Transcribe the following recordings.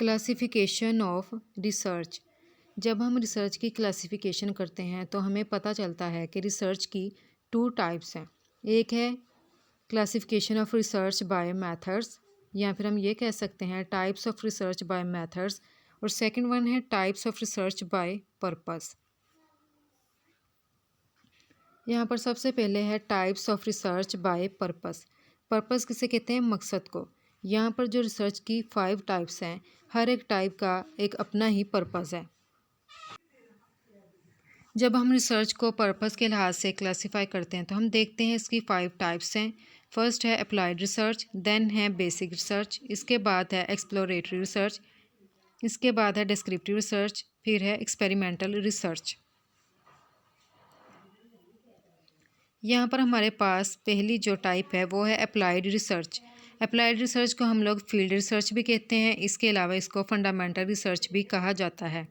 Classification of research. जब हम research की क्लासिफिकेशन करते हैं तो हमें पता चलता है कि रिसर्च की टू टाइप्स हैं। एक है classification of research by methods, या फिर हम ये कह सकते हैं types of research by methods, और सेकंड वन है types of research by purpose. यहाँ पर सबसे पहले है types of research by purpose. Purpose किसे कहते हैं? मकसद को। यहाँ पर जो रिसर्च की 5 टाइप्स हैं, हर एक टाइप का एक अपना ही पर्पस है। जब हम रिसर्च को पर्पस के लिहाज से क्लासीफाई करते हैं तो हम देखते हैं इसकी 5 टाइप्स हैं। फर्स्ट है अप्लाइड रिसर्च, देन है बेसिक रिसर्च, इसके बाद है एक्सप्लोरेटरी रिसर्च, इसके बाद है डिस्क्रिप्टिव रिसर्च, फिर है एक्सपेरिमेंटल रिसर्च। यहाँ पर हमारे पास पहली जो टाइप है वो है अप्लाइड रिसर्च। अप्लाइड रिसर्च को हम लोग फील्ड रिसर्च भी कहते हैं, इसके अलावा इसको फंडामेंटल रिसर्च भी कहा जाता है।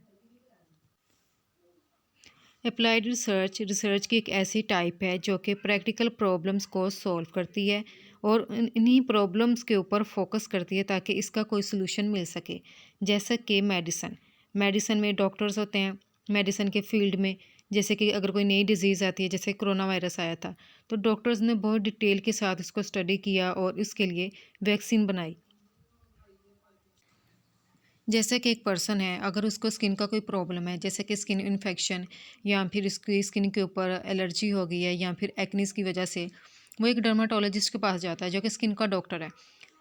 अप्लाइड रिसर्च की एक ऐसी टाइप है जो कि प्रैक्टिकल प्रॉब्लम्स को सॉल्व करती है और इन्हीं प्रॉब्लम्स के ऊपर फोकस करती है ताकि इसका कोई सलूशन मिल सके। जैसा कि मेडिसिन में डॉक्टर्स होते हैं। मेडिसिन के फील्ड में जैसे कि अगर कोई नई डिजीज़ आती है, जैसे कोरोना वायरस आया था, तो डॉक्टर्स ने बहुत डिटेल के साथ इसको स्टडी किया और इसके लिए वैक्सीन बनाई। जैसे कि एक पर्सन है, अगर उसको स्किन का कोई प्रॉब्लम है, जैसे कि स्किन इन्फेक्शन या फिर इसकी स्किन के ऊपर एलर्जी हो गई है या फिर एक्नीज़ की वजह से, वो एक डर्माटोलॉजिस्ट के पास जाता है जो कि स्किन का डॉक्टर है।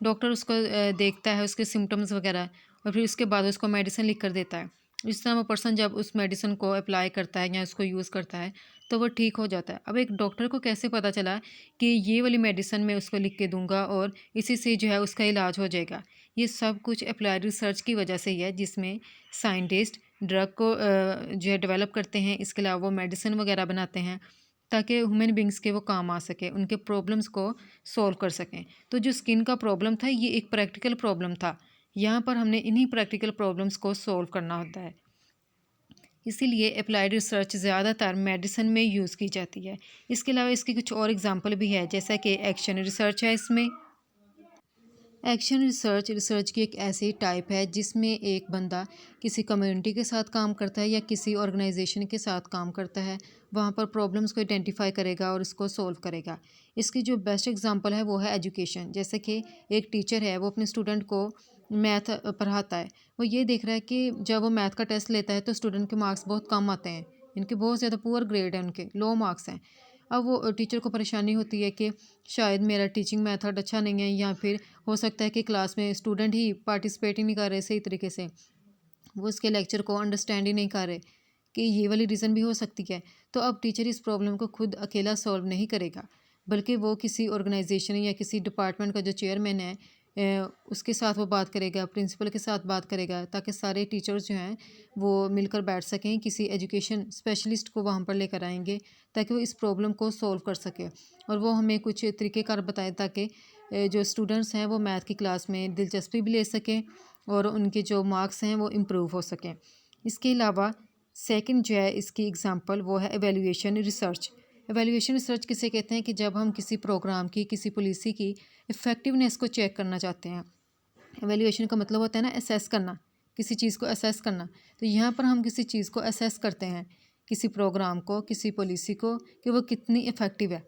डॉक्टर उसको देखता है, उसके सिम्टम्स वगैरह, और फिर उसके बाद उसको मेडिसिन लिख कर देता है। इस तरह वो पर्सन जब उस मेडिसिन को अप्लाई करता है या उसको यूज़ करता है तो वो ठीक हो जाता है। अब एक डॉक्टर को कैसे पता चला कि ये वाली मेडिसिन मैं उसको लिख के दूंगा और इसी से जो है उसका इलाज हो जाएगा? ये सब कुछ अप्लाइड रिसर्च की वजह से ही है, जिसमें साइंटिस्ट ड्रग को जो है डेवलप करते हैं, इसके अलावा वो मेडिसिन वगैरह बनाते हैं ताकि ह्यूमन बींग्स के वो काम आ सके, उनके प्रॉब्लम्स को सॉल्व कर सकें। तो जो स्किन का प्रॉब्लम था ये एक प्रैक्टिकल प्रॉब्लम था। यहाँ पर हमने इन्हीं प्रैक्टिकल प्रॉब्लम्स को सॉल्व करना होता है। इसीलिए अप्लाइड रिसर्च ज़्यादातर मेडिसिन में यूज़ की जाती है। इसके अलावा इसकी कुछ और एग्जांपल भी है, जैसा कि एक्शन रिसर्च है। इसमें एक्शन रिसर्च की एक ऐसी टाइप है जिसमें एक बंदा किसी कम्युनिटी के साथ काम करता है या किसी ऑर्गेनाइजेशन के साथ काम करता है, वहाँ पर प्रॉब्लम्स को आइडेंटिफाई करेगा और इसको सॉल्व करेगा। इसकी जो बेस्ट एग्जांपल है वो है एजुकेशन। जैसे कि एक टीचर है, वो अपने स्टूडेंट को मैथ पढ़ाता है। वो ये देख रहा है कि जब वो मैथ का टेस्ट लेता है तो स्टूडेंट के मार्क्स बहुत कम आते हैं, इनके बहुत ज़्यादा पुअर ग्रेड है, उनके लो मार्क्स हैं। अब वो टीचर को परेशानी होती है कि शायद मेरा टीचिंग मेथड अच्छा नहीं है, या फिर हो सकता है कि क्लास में स्टूडेंट ही पार्टिसिपेट ही नहीं कर रहे सही तरीके से, वो उसके लेक्चर को अंडरस्टैंड ही नहीं कर रहे, कि ये वाली रीज़न भी हो सकती है। तो अब टीचर इस प्रॉब्लम को खुद अकेला सॉल्व नहीं करेगा, बल्कि वो किसी ऑर्गेनाइजेशन या किसी डिपार्टमेंट का जो चेयरमैन है उसके साथ वो बात करेगा, प्रिंसिपल के साथ बात करेगा, ताकि सारे टीचर्स जो हैं वो मिलकर बैठ सकें, किसी एजुकेशन स्पेशलिस्ट को वहाँ पर लेकर आएंगे ताकि वो इस प्रॉब्लम को सॉल्व कर सके और वो हमें कुछ तरीक़ेकार बताएं ताकि जो स्टूडेंट्स हैं वो मैथ की क्लास में दिलचस्पी भी ले सकें और उनके जो मार्क्स हैं वो इम्प्रूव हो सकें। इसके अलावा सेकंड जो है इसकी एग्जांपल वो है एवेल्यूएशन रिसर्च। एवेल्यूएशन रिसर्च किसे कहते हैं? कि जब हम किसी प्रोग्राम की, किसी पॉलिसी की इफ़ेक्टिवनेस को चेक करना चाहते हैं। एवेल्यूएशन का मतलब होता है ना असेस करना, किसी चीज़ को असेस करना। तो यहाँ पर हम किसी चीज़ को असेस करते हैं, किसी प्रोग्राम को, किसी पॉलिसी को, कि वो कितनी इफ़ेक्टिव है।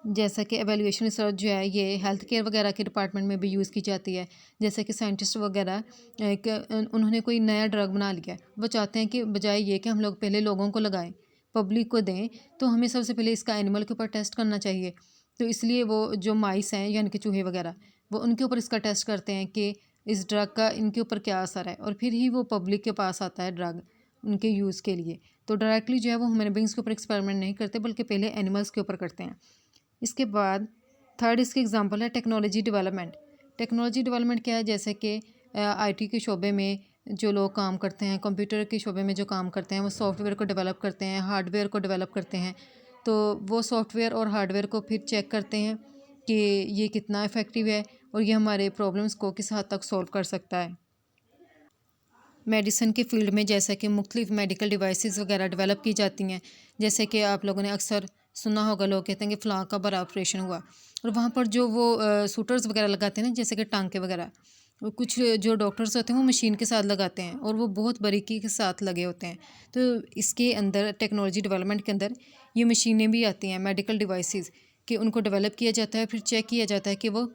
जैसा कि एवेल्यूएशन रिसर्च जो है ये हेल्थ केयर वगैरह के डिपार्टमेंट में भी यूज़ की जाती है। जैसे कि साइंटिस्ट वगैरह उन्होंने कोई नया ड्रग बना लिया है, वो चाहते हैं कि बजाय ये कि हम लोग पहले लोगों को लगाएं, पब्लिक को दें, तो हमें सबसे पहले इसका एनिमल के ऊपर टेस्ट करना चाहिए। तो इसलिए वो जो माइस हैं यानी कि चूहे वगैरह, वो उनके ऊपर इसका टेस्ट करते हैं कि इस ड्रग का इनके ऊपर क्या असर है, और फिर ही वो पब्लिक के पास आता है ड्रग उनके यूज़ के लिए। तो डायरेक्टली जो है वो ह्यूमन बींग्स के ऊपर एक्सपेरिमेंट नहीं करते, बल्कि पहले एनिमल्स के ऊपर करते हैं। इसके बाद थर्ड इसकी एग्जांपल है टेक्नोलॉजी डेवलपमेंट। टेक्नोलॉजी डेवलपमेंट क्या है? जैसे कि आईटी के शोबे में जो लोग काम करते हैं, कंप्यूटर के शोबे में जो काम करते हैं, वो सॉफ्टवेयर को डेवलप करते हैं, हार्डवेयर को डेवलप करते हैं। तो वो सॉफ्टवेयर और हार्डवेयर को फिर चेक करते हैं कि ये कितना इफ़ेक्टिव है और ये हमारे प्रॉब्लम्स को किस हद तक सॉल्व कर सकता है। मेडिसिन के फील्ड में जैसे कि मुख्तलिफ मेडिकल डिवाइसेस वगैरह डेवलप की जाती हैं। जैसे कि आप लोगों ने अक्सर सुना होगा, लोग कहते हैं कि फ़लाँ का बड़ा ऑपरेशन हुआ, और वहाँ पर जो वो सूटर्स वगैरह लगाते हैं ना, जैसे कि टाँके वगैरह, वो कुछ जो डॉक्टर्स होते हैं वो मशीन के साथ लगाते हैं और वो बहुत बारीकी के साथ लगे होते हैं। तो इसके अंदर टेक्नोलॉजी डेवलपमेंट के अंदर ये मशीनें भी आती हैं, मेडिकल डिवाइसेस, कि उनको डेवलप किया जाता है, फिर चेक किया जाता है कि वो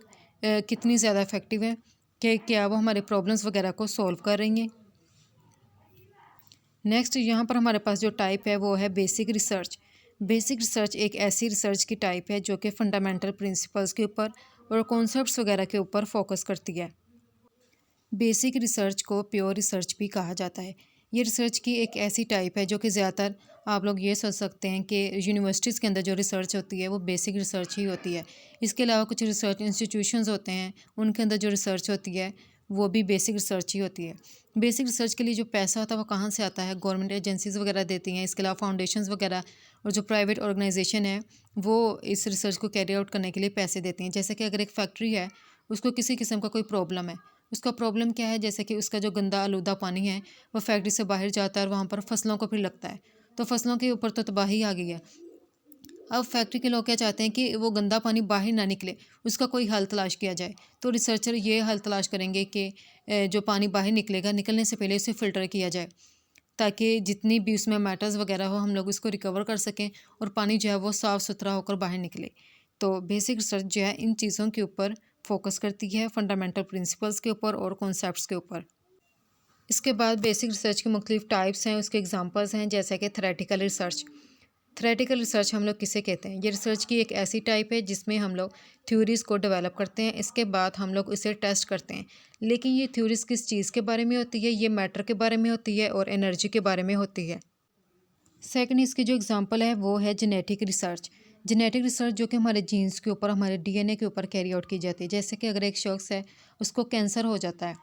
कितनी ज़्यादा इफ़ेक्टिव है, कि क्या वो हमारे प्रॉब्लम्स वगैरह को सॉल्व कर रही हैं। नेक्स्ट यहाँ पर हमारे पास जो टाइप है वो है बेसिक रिसर्च। बेसिक रिसर्च एक ऐसी रिसर्च की टाइप है जो कि फंडामेंटल प्रिंसिपल्स के ऊपर और कॉन्सेप्ट्स वगैरह के ऊपर फोकस करती है। बेसिक रिसर्च को प्योर रिसर्च भी कहा जाता है। ये रिसर्च की एक ऐसी टाइप है जो कि ज़्यादातर आप लोग ये सोच सकते हैं कि यूनिवर्सिटीज़ के अंदर जो रिसर्च होती है वो बेसिक रिसर्च ही होती है। इसके अलावा कुछ रिसर्च इंस्टीट्यूशंस होते हैं, उनके अंदर जो रिसर्च होती है वो भी बेसिक रिसर्च ही होती है। बेसिक रिसर्च के लिए जो पैसा होता है वो कहाँ से आता है? गवर्नमेंट एजेंसीज़ वगैरह देती हैं। इसके अलावा फाउंडेशंस वगैरह और जो प्राइवेट ऑर्गेनाइजेशन है वो इस रिसर्च को कैरी आउट करने के लिए पैसे देती हैं। जैसे कि अगर एक फैक्ट्री है, उसको किसी किस्म का कोई प्रॉब्लम है, उसका प्रॉब्लम क्या है? जैसे कि उसका जो गंदा आलूदा पानी है वो फैक्ट्री से बाहर जाता है और वहाँ पर फसलों को फिर लगता है, तो फसलों के ऊपर तो तबाही आ गई है। अब फैक्ट्री के लोग क्या चाहते हैं कि वो गंदा पानी बाहर ना निकले, उसका कोई हल तलाश किया जाए। तो रिसर्चर ये हल तलाश करेंगे कि जो पानी बाहर निकलेगा, निकलने से पहले उसे फ़िल्टर किया जाए, ताकि जितनी भी उसमें मैटर्स वगैरह हो हम लोग उसको रिकवर कर सकें और पानी जो है वो साफ़ सुथरा होकर बाहर निकले। तो बेसिक रिसर्च जो है इन चीज़ों के ऊपर फोकस करती है, फंडामेंटल प्रिंसिपल्स के ऊपर और कॉन्सेप्ट्स के ऊपर। इसके बाद बेसिक रिसर्च के मुख्तलिफ टाइप्स हैं, उसके एग्जांपल्स हैं, जैसे कि थ्योरेटिकल रिसर्च। थ्योरेटिकल रिसर्च हम लोग किसे कहते हैं? ये रिसर्च की एक ऐसी टाइप है जिसमें हम लोग थ्योरीज़ को डेवलप करते हैं, इसके बाद हम लोग इसे टेस्ट करते हैं। लेकिन ये थ्योरीज़ किस चीज़ के बारे में होती है? ये मैटर के बारे में होती है और एनर्जी के बारे में होती है। सेकंड इसकी जो एग्जांपल है वो है जेनेटिक रिसर्च। जेनेटिक रिसर्च जो कि हमारे जीन्स के ऊपर, हमारे डीएनए के ऊपर कैरी आउट की जाती है। जैसे कि अगर एक शख्स है, उसको कैंसर हो जाता है,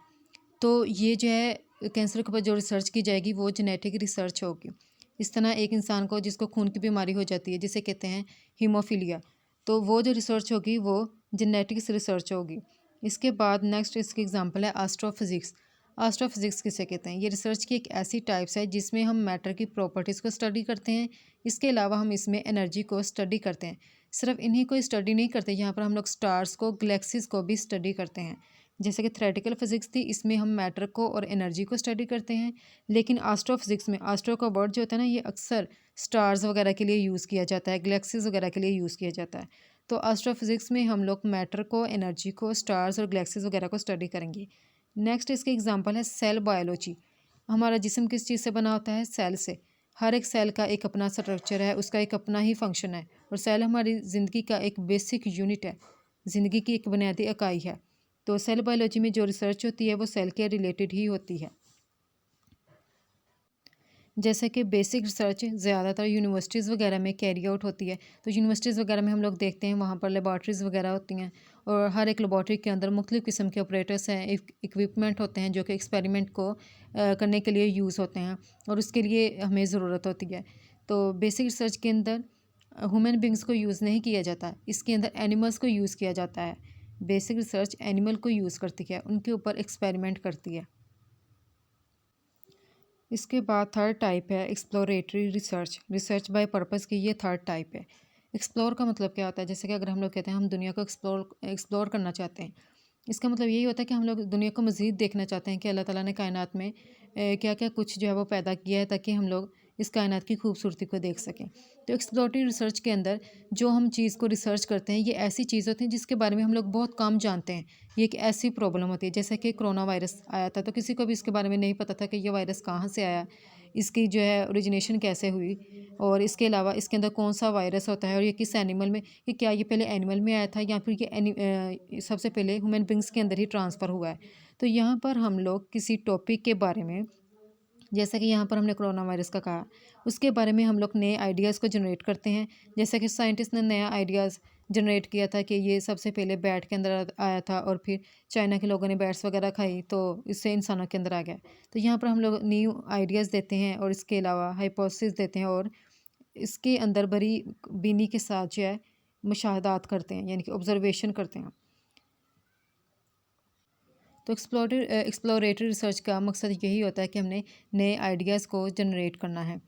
तो ये जो है कैंसर के ऊपर जो रिसर्च की जाएगी वो जेनेटिक रिसर्च होगी। इस तरह एक इंसान को जिसको खून की बीमारी हो जाती है, जिसे कहते हैं हीमोफीलिया, तो वो जो रिसर्च होगी वो जेनेटिक्स रिसर्च होगी। इसके बाद नेक्स्ट इसकी एग्जांपल है एस्ट्रोफिज़िक्स। एस्ट्रोफिज़िक्स किसे कहते हैं? ये रिसर्च की एक ऐसी टाइप्स है जिसमें हम मैटर की प्रॉपर्टीज़ को स्टडी करते हैं। इसके अलावा हम इसमें एनर्जी को स्टडी करते हैं। सिर्फ इन्हीं को स्टडी नहीं करते, यहाँ पर हम लोग स्टार्स को, गैलेक्सीज़ को भी स्टडी करते हैं। जैसे कि थ्योरेटिकल फिजिक्स थी, इसमें हम मैटर को और एनर्जी को स्टडी करते हैं। लेकिन एस्ट्रोफिजिक्स में एस्ट्रो का वर्ड जो होता है ना, ये अक्सर स्टार्स वगैरह के लिए यूज़ किया जाता है, गैलेक्सीज वगैरह के लिए यूज़ किया जाता है। तो एस्ट्रोफिजिक्स में हम लोग मैटर को, एनर्जी को, स्टार्स और गैलेक्सीज वगैरह को स्टडी करेंगे। नेक्स्ट इसकी एग्जाम्पल है सेल बायोलॉजी। हमारा जिस्म किस चीज़ से बना होता है? सेल से। हर एक सेल का एक अपना स्ट्रक्चर है, उसका एक अपना ही फंक्शन है, और सेल हमारी ज़िंदगी का एक बेसिक यूनिट है, ज़िंदगी की एक बुनियादी इकाई है। तो सेल बायोलॉजी में जो रिसर्च होती है वो सेल के रिलेटेड ही होती है। जैसे कि बेसिक रिसर्च ज़्यादातर यूनिवर्सिटीज़ वगैरह में कैरी आउट होती है। तो यूनिवर्सिटीज़ वगैरह में हम लोग देखते हैं वहाँ पर लेबॉर्ट्रीज़ वगैरह होती हैं, और हर एक लेबॉर्ट्री के अंदर मुख्तलिफ़ किस्म के ऑपरेटर्स हैं, इक्विपमेंट होते हैं जो कि एक्सपेरिमेंट को करने के लिए यूज़ होते हैं, और उसके लिए हमें ज़रूरत होती है। तो बेसिक रिसर्च के अंदर ह्यूमन बींग्स को यूज़ नहीं किया जाता, इसके अंदर एनिमल्स को यूज़ किया जाता है। बेसिक रिसर्च एनिमल को यूज़ करती है, उनके ऊपर एक्सपेरिमेंट करती है। इसके बाद थर्ड टाइप है exploratory research. Research by purpose की ये थर्ड टाइप है। एक्सप्लोर का मतलब क्या होता है? जैसे कि अगर हम लोग कहते हैं हम दुनिया को एक्सप्लोर एक्सप्लोर करना चाहते हैं, इसका मतलब यही होता है कि हम लोग दुनिया को मज़ीद देखना चाहते हैं कि अल्लाह ताला ने कायनात में क्या क्या कुछ जो है वो पैदा किया है, ताकि हम लोग इस कायनात की खूबसूरती को देख सकें। तो एक्सप्लोरेटरी रिसर्च के अंदर जो हम चीज़ को रिसर्च करते हैं, ये ऐसी चीज़ होती है जिसके बारे में हम लोग बहुत कम जानते हैं। ये एक ऐसी प्रॉब्लम होती है, जैसे कि कोरोना वायरस आया था, तो किसी को भी इसके बारे में नहीं पता था कि ये वायरस कहाँ से आया, इसकी जो है ओरिजिनेशन कैसे हुई, और इसके अलावा इसके अंदर कौन सा वायरस होता है, और ये किस एनिमल में, कि क्या ये पहले एनिमल में आया था या फिर ये सबसे पहले ह्यूमन बींग्स के अंदर ही ट्रांसफ़र हुआ है। तो यहाँ पर हम लोग किसी टॉपिक के बारे में, जैसे कि यहाँ पर हमने कोरोना वायरस का कहा, उसके बारे में हम लोग नए आइडियाज़ को जनरेट करते हैं। जैसे कि साइंटिस्ट ने नया आइडियाज़ जनरेट किया था कि ये सबसे पहले बैट के अंदर आया था, और फिर चाइना के लोगों ने बैट्स वगैरह खाई तो इससे इंसानों के अंदर आ गया। तो यहाँ पर हम लोग न्यू आइडियाज़ देते हैं, और इसके अलावा हाइपोथेसिस देते हैं, और इसके अंदर बड़ी बीनी के साथ जो है मुशाहदात करते हैं, यानी कि ऑब्जर्वेशन करते हैं। तो एक्सप्लोरेटरी रिसर्च का मकसद यही होता है कि हमने नए आइडियाज़ को जनरेट करना है।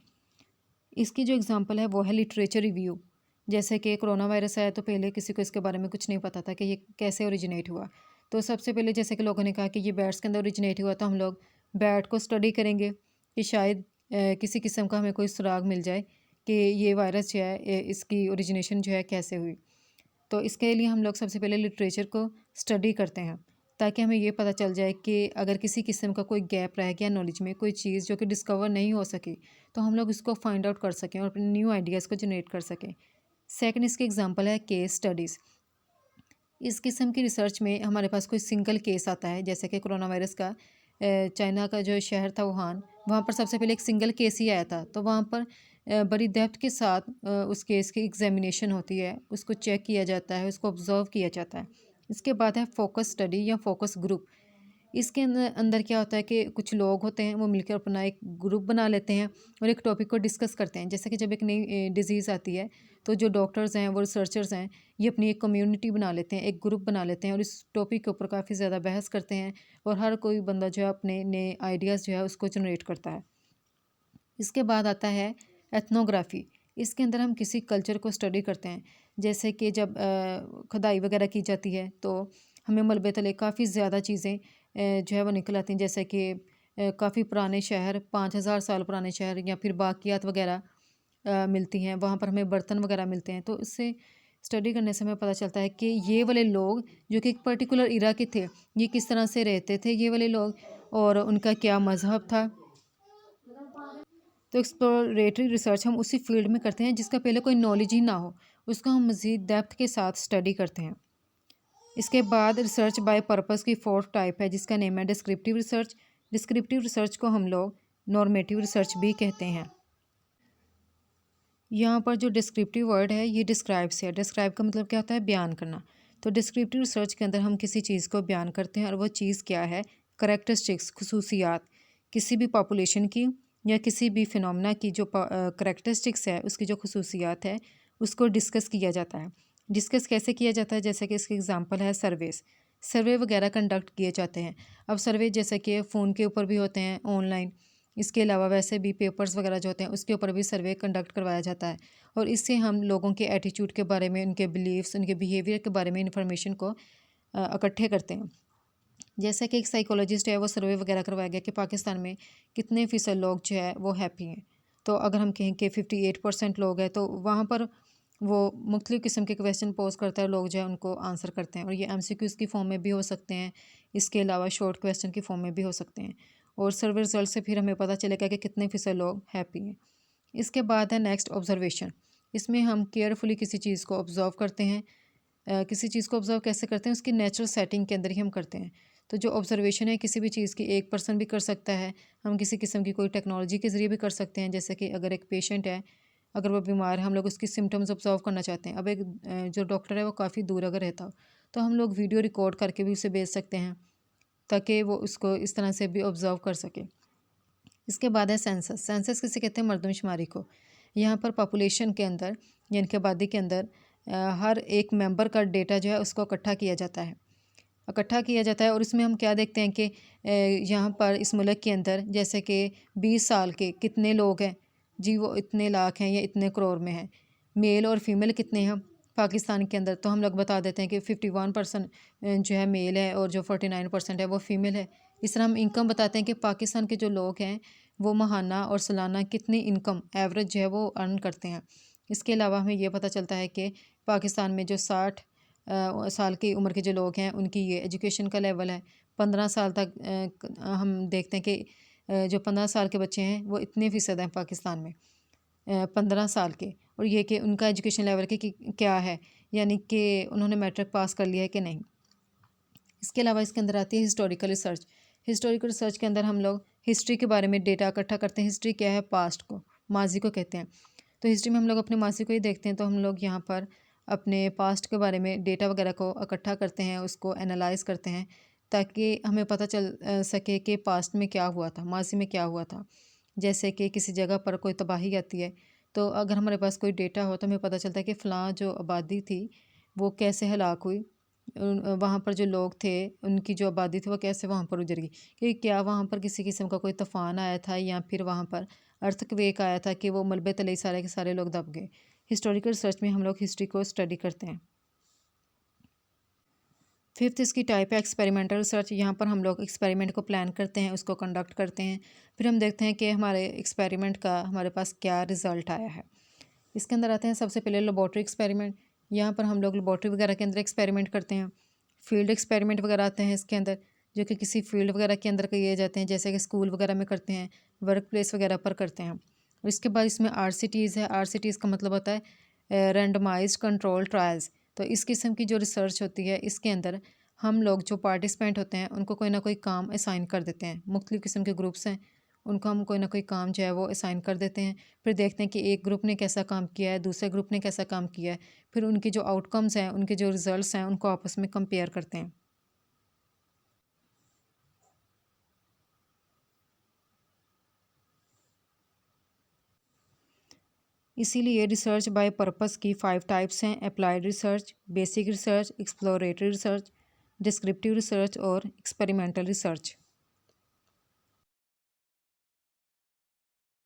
इसकी जो एग्ज़ाम्पल है वो है लिटरेचर रिव्यू। जैसे कि कोरोना वायरस आया तो पहले किसी को इसके बारे में कुछ नहीं पता था कि ये कैसे ओरिजिनेट हुआ। तो सबसे पहले जैसे कि लोगों ने कहा कि ये बैट्स के अंदर ओरिजिनेट हुआ, तो हम लोग बैट को स्टडी करेंगे कि शायद किसी किस्म का हमें कोई सुराग मिल जाए कि ये वायरस जो है इसकी ओरिजिनेशन जो है कैसे हुई। तो इसके लिए हम लोग सबसे पहले लिटरेचर को स्टडी करते हैं, ताकि हमें ये पता चल जाए कि अगर किसी किस्म का कोई गैप रह गया नॉलेज में, कोई चीज़ जो कि डिस्कवर नहीं हो सकी, तो हम लोग इसको फाइंड आउट कर सकें और अपने न्यू आइडियाज़ को जनरेट कर सकें। सेकंड इसकी एग्जांपल है केस स्टडीज़। इस किस्म की रिसर्च में हमारे पास कोई सिंगल केस आता है, जैसे कि कोरोना वायरस का चाइना का जो शहर था वुहान, वहाँ पर सबसे पहले एक सिंगल केस ही आया था। तो वहाँ पर बड़ी डेप्थ के साथ उस केस की एग्जामिनेशन होती है, उसको चेक किया जाता है, उसको ऑब्जर्व किया जाता है। इसके बाद है फोकस स्टडी या फोकस ग्रुप। इसके अंदर अंदर क्या होता है कि कुछ लोग होते हैं, वो मिलकर अपना एक ग्रुप बना लेते हैं और एक टॉपिक को डिस्कस करते हैं। जैसे कि जब एक नई डिजीज़ आती है, तो जो डॉक्टर्स हैं, वो रिसर्चर्स हैं, ये अपनी एक कम्युनिटी बना लेते हैं, एक ग्रुप बना लेते हैं और इस टॉपिक के ऊपर काफ़ी ज़्यादा बहस करते हैं और हर कोई बंदा जो है अपने नए आइडियाज़ जो है उसको जनरेट करता है। इसके बाद आता है एथनोग्राफी। इसके अंदर हम किसी कल्चर को स्टडी करते हैं। जैसे कि जब खुदाई वगैरह की जाती है, तो हमें मलबे तले काफ़ी ज़्यादा चीज़ें जो है वो निकल आती हैं। जैसे कि काफ़ी पुराने शहर, 5000 साल पुराने शहर या फिर बाक़ियात वगैरह मिलती हैं। वहाँ पर हमें बर्तन वगैरह मिलते हैं। तो इससे स्टडी करने से हमें पता चलता है कि ये वाले लोग जो कि एक पर्टिकुलर इरा के थे, ये किस तरह से रहते थे ये वाले लोग, और उनका क्या मज़हब था। तो एक्सप्लोरेटरी रिसर्च हम उसी फील्ड में करते हैं जिसका पहले कोई नॉलेज ही ना हो, उसको हम मज़ीद डेप्थ के साथ स्टडी करते हैं। इसके बाद रिसर्च बाय पर्पस की फोर्थ टाइप है, जिसका नेम है डिस्क्रिप्टिव रिसर्च। डिस्क्रिप्टिव रिसर्च को हम लोग नॉर्मेटिव रिसर्च भी कहते हैं। यहाँ पर जो डिस्क्रिप्टिव वर्ड है ये डिस्क्राइब से है। डिस्क्राइब का मतलब क्या होता है? बयान करना। तो डिस्क्रिप्टिव रिसर्च के अंदर हम किसी चीज़ को बयान करते हैं और वो चीज़ क्या है, करेक्टरिस्टिक्स, खसूसियात किसी भी पॉपुलेशन की या किसी भी फिनोमेना की जो करेक्टरिस्टिक्स है, उसकी जो खसूसियात है, उसको डिस्कस किया जाता है। डिस्कस कैसे किया जाता है? जैसे कि इसकी एग्जांपल है सर्वेस। सर्वे वगैरह कंडक्ट किए जाते हैं। अब सर्वे जैसे कि फ़ोन के ऊपर भी होते हैं ऑनलाइन, इसके अलावा वैसे भी पेपर्स वगैरह जो होते हैं उसके ऊपर भी सर्वे कंडक्ट करवाया जाता है और इससे हम लोगों के एटीट्यूड के बारे में, उनके बिलीव्स, उनके बिहेवियर के बारे में इंफॉर्मेशन को इकट्ठे करते हैं। जैसे कि एक साइकोलॉजिस्ट है, वो सर्वे वगैरह करवाया गया कि पाकिस्तान में कितने फ़ीसद लोग जो है वो हैप्पी हैं। तो अगर हम कहें कि 58% लोग हैं, तो वहाँ पर वो मुख्तलिफ़ किस्म के क्वेश्चन पोज करता है, लोग जो है उनको आंसर करते हैं और ये एमसीक्यूज़ की फॉर्म में भी हो सकते हैं, इसके अलावा शॉर्ट क्वेश्चन की फॉर्म में भी हो सकते हैं और सर्वे रिजल्ट से फिर हमें पता चलेगा कि कितने फ़ीसद लोग हैप्पी हैं। इसके बाद है नेक्स्ट ऑब्जर्वेशन। इसमें हम केयरफुली किसी चीज़ को ऑब्ज़र्व करते हैं। किसी चीज़ को ऑब्ज़र्व कैसे करते हैं? उसकी नेचुरल सेटिंग के अंदर ही हम करते हैं। तो जो ऑब्ज़र्वेशन है किसी भी चीज़ की, एक पर्सन भी कर सकता है, हम किसी किस्म की कोई टेक्नोलॉजी के ज़रिए भी कर सकते हैं। जैसे कि अगर एक पेशेंट है, अगर वो बीमार है, हम लोग उसकी सिम्टम्स ऑब्ज़र्व करना चाहते हैं। अब एक जो डॉक्टर है वो काफ़ी दूर अगर रहता हो, तो हम लोग वीडियो रिकॉर्ड करके भी उसे भेज सकते हैं, ताकि वो उसको इस तरह से भी ऑब्ज़र्व कर सके। इसके बाद है सेंसस। सेंसस किसे कहते हैं? मरदमशुमारी को। यहाँ पर पॉपुलेशन के अंदर यानी कि आबादी के अंदर हर एक मेंबर का डेटा जो है उसको इकट्ठा किया जाता है। इकट्ठा किया जाता है और इसमें हम क्या देखते हैं कि यहाँ पर इस मुल्क के अंदर जैसे कि 20 साल के कितने लोग हैं, जी वो इतने लाख हैं या इतने करोड़ में हैं। मेल और फीमेल कितने हैं पाकिस्तान के अंदर, तो हम लोग बता देते हैं कि 51% जो है मेल है और जो 49% है वो फीमेल है। इस तरह हम इनकम बताते हैं कि पाकिस्तान के जो लोग हैं वो माहाना और सालाना कितनी इनकम एवरेज जो है वो अर्न करते हैं। इसके अलावा हमें ये पता चलता है कि पाकिस्तान में जो 60 साल की उम्र के जो लोग हैं उनकी ये एजुकेशन का लेवल है। 15 साल तक हम देखते हैं कि जो 15 साल के बच्चे हैं वो इतने फ़ीसद हैं पाकिस्तान में, 15 साल के, और ये कि उनका एजुकेशन लेवल कि क्या है, यानी कि उन्होंने मैट्रिक पास कर लिया है कि नहीं। इसके अलावा इसके अंदर आती है हिस्टोरिकल रिसर्च। हिस्टोरिकल रिसर्च के अंदर हम लोग हिस्ट्री के बारे में डेटा इकट्ठा करते हैं। हिस्ट्री क्या है? पास्ट को, माजी को कहते हैं। तो हिस्ट्री में हम लोग अपने माजी को ही देखते हैं, तो हम लोग यहाँ पर अपने पास्ट के बारे में डेटा वगैरह को इकट्ठा करते हैं, उसको एनालाइज करते हैं, ताकि हमें पता चल सके कि पास्ट में क्या हुआ था, माजी में क्या हुआ था। जैसे कि किसी जगह पर कोई तबाही आती है, तो अगर हमारे पास कोई डेटा हो तो हमें पता चलता है कि फ़लाँ जो आबादी थी वो कैसे हलाक हुई, वहाँ पर जो लोग थे उनकी जो आबादी थी वो कैसे वहाँ पर उजड़ गई, कि क्या वहाँ पर किसी किस्म का कोई तूफ़ान आया था या फिर वहाँ पर अर्थक्वेक आया था कि वो मलबे तले ही सारे के सारे लोग दब गए। हिस्टोरिकल रिसर्च में हम लोग हिस्ट्री को स्टडी करते हैं। फिफ्थ इसकी टाइप है एक्सपेरिमेंटल रिसर्च। यहाँ पर हम लोग एक्सपेरिमेंट को प्लान करते हैं, उसको कंडक्ट करते हैं, फिर हम देखते हैं कि हमारे एक्सपेरिमेंट का हमारे पास क्या रिज़ल्ट आया है। इसके अंदर आते हैं सबसे पहले लेबॉर्ट्री एक्सपेरिमेंट। यहाँ पर हम लोग लेबॉर्ट्री वगैरह के अंदर एक्सपेरिमेंट करते हैं। फील्ड एक्सपेरिमेंट वगैरह आते हैं इसके अंदर, जो कि किसी फील्ड वगैरह के अंदर किए जाते हैं, जैसे कि स्कूल वगैरह में करते हैं, वर्क प्लेस वगैरह पर करते हैं। और इसके बाद इसमें RCTs है। RCTs का मतलब होता है रैंडमाइज्ड कंट्रोल ट्रायल्स। तो इस किस्म की जो रिसर्च होती है, इसके अंदर हम लोग जो पार्टिसिपेंट होते हैं उनको कोई ना कोई काम असाइन कर देते हैं। मुख्तलिफ़ किस्म के ग्रुप्स हैं, उनको हम कोई ना कोई काम जो है वो असाइन कर देते हैं। फिर देखते हैं कि एक ग्रुप ने कैसा काम किया है, दूसरे ग्रुप ने कैसा काम किया है। फिर उनकी जो आउटकम्स हैं, उनके जो रिज़ल्ट्स हैं, उनको आपस में कंपेयर करते हैं। इसीलिए रिसर्च बाय पर्पस की 5 टाइप्स हैं: applied research, basic research, exploratory research, descriptive research और एक्सपेरिमेंटल रिसर्च।